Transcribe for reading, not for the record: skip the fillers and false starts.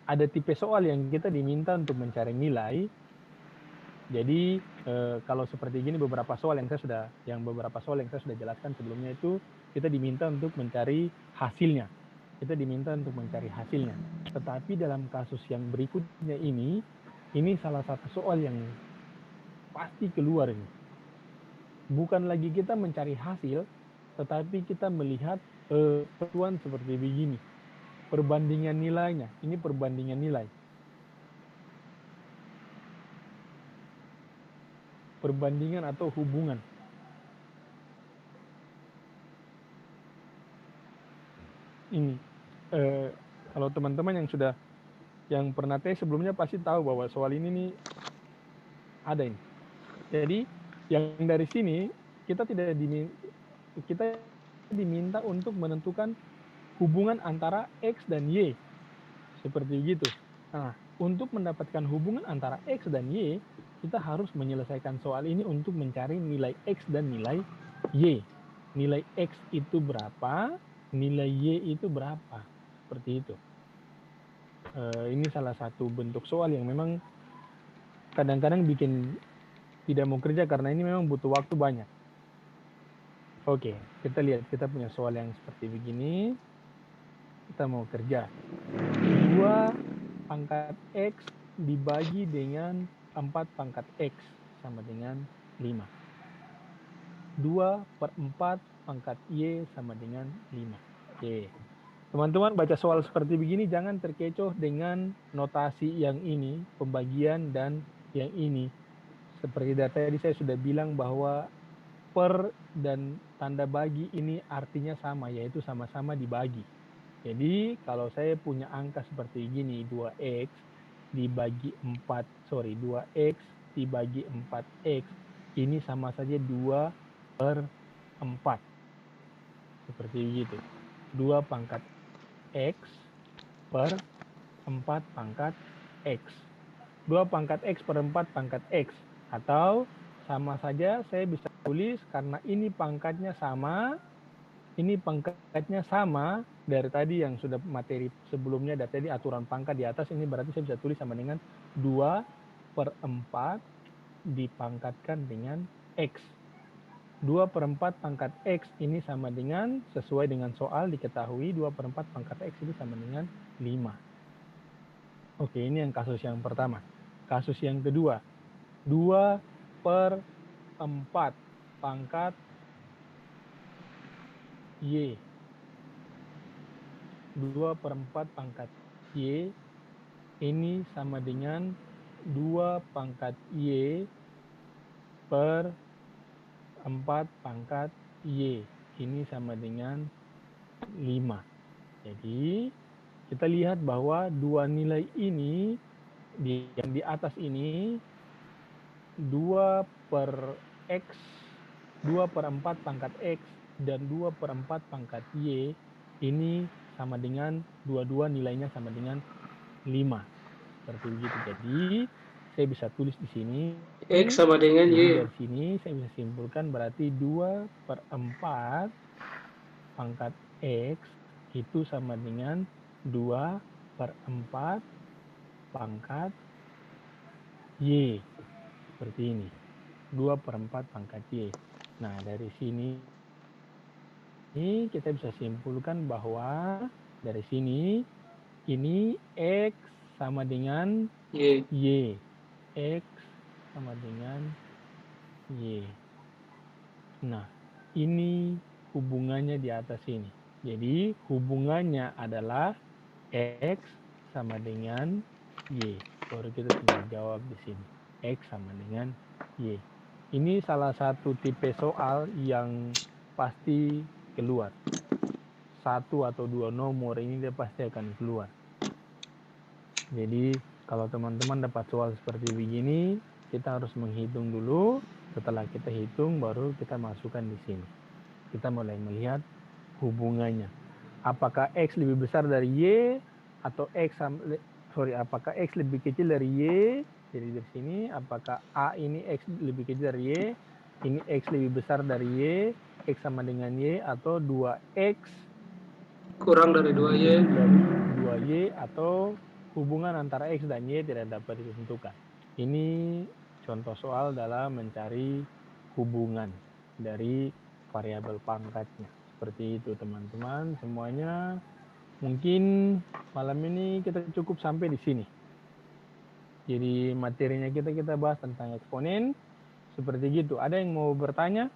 ada tipe soal yang kita diminta untuk mencari nilai. Jadi kalau seperti gini beberapa soal yang saya sudah jelaskan sebelumnya itu kita diminta untuk mencari hasilnya. Kita diminta untuk mencari hasilnya. Tetapi dalam kasus yang berikutnya ini salah satu soal yang pasti keluar ini. Bukan lagi kita mencari hasil, tetapi kita melihat pertemuan seperti begini. Perbandingan nilainya. Ini perbandingan nilai. Perbandingan atau hubungan. Ini kalau teman-teman yang pernah tes sebelumnya pasti tahu bahwa soal ini nih ada ini. Jadi yang dari sini kita diminta untuk menentukan hubungan antara X dan Y. Seperti begitu. Nah, untuk mendapatkan hubungan antara X dan Y, kita harus menyelesaikan soal ini untuk mencari nilai X dan nilai Y. Nilai X itu berapa, nilai Y itu berapa. Seperti itu. Ini salah satu bentuk soal yang memang kadang-kadang bikin tidak mau kerja karena ini memang butuh waktu banyak. Oke, kita lihat kita punya soal yang seperti begini. Kita mau kerja. 2 pangkat X dibagi dengan 4 pangkat X sama dengan 5. 2/4 pangkat Y sama dengan 5. Oke. Teman-teman baca soal seperti begini jangan terkecoh dengan notasi yang ini, pembagian dan yang ini. Seperti tadi saya sudah bilang bahwa per dan tanda bagi ini artinya sama, yaitu sama-sama dibagi. Jadi kalau saya punya angka seperti gini, 2x dibagi 2x dibagi 4x, ini sama saja 2/4. Seperti begitu. 2 pangkat X per 4 pangkat X. 2 pangkat X per 4 pangkat X. Atau sama saja saya bisa tulis karena ini pangkatnya sama, ini pangkatnya sama dari tadi yang sudah materi sebelumnya, dari tadi aturan pangkat di atas, ini berarti saya bisa tulis sama dengan 2/4 dipangkatkan dengan X. 2/4 pangkat X ini sama dengan, sesuai dengan soal diketahui 2/4 pangkat X ini sama dengan 5. Oke, ini yang kasus yang pertama. Kasus yang kedua, 2/4 pangkat Y. 2/4 pangkat Y ini sama dengan 2 pangkat Y per 4 pangkat Y. Ini sama dengan 5. Jadi kita lihat bahwa dua nilai ini yang di atas ini 2/X, 2/4 pangkat X dan 2/4 pangkat Y ini sama dengan dua-dua nilainya sama dengan 5. Seperti begitu. Jadi saya bisa tulis di sini X sama dengan jadi Y. dari sini saya bisa simpulkan berarti 2/4 pangkat X itu sama dengan 2/4 pangkat Y. Seperti ini. 2/4 pangkat Y. Nah, dari sini kita bisa simpulkan bahwa dari sini ini X sama dengan Y. Y. X sama dengan Y. Nah, ini hubungannya di atas ini. Jadi, hubungannya adalah X sama dengan Y. Baru kita tinggal jawab di sini. X sama dengan Y. Ini salah satu tipe soal yang pasti keluar. 1 atau 2 nomor ini dia pasti akan keluar. Jadi, kalau teman-teman dapat soal seperti begini, kita harus menghitung dulu. Setelah kita hitung, baru kita masukkan di sini. Kita mulai melihat hubungannya. Apakah X lebih besar dari Y atau apakah X lebih kecil dari Y? Jadi dari sini apakah A ini X lebih kecil dari Y, ini X lebih besar dari Y, X sama dengan Y, atau 2X kurang dari 2Y. dari 2Y, atau hubungan antara X dan Y tidak dapat ditentukan. Ini contoh soal dalam mencari hubungan dari variabel pangkatnya. Seperti itu teman-teman semuanya. Mungkin malam ini kita cukup sampai di sini. Jadi materinya kita bahas tentang eksponen. Seperti gitu. Ada yang mau bertanya?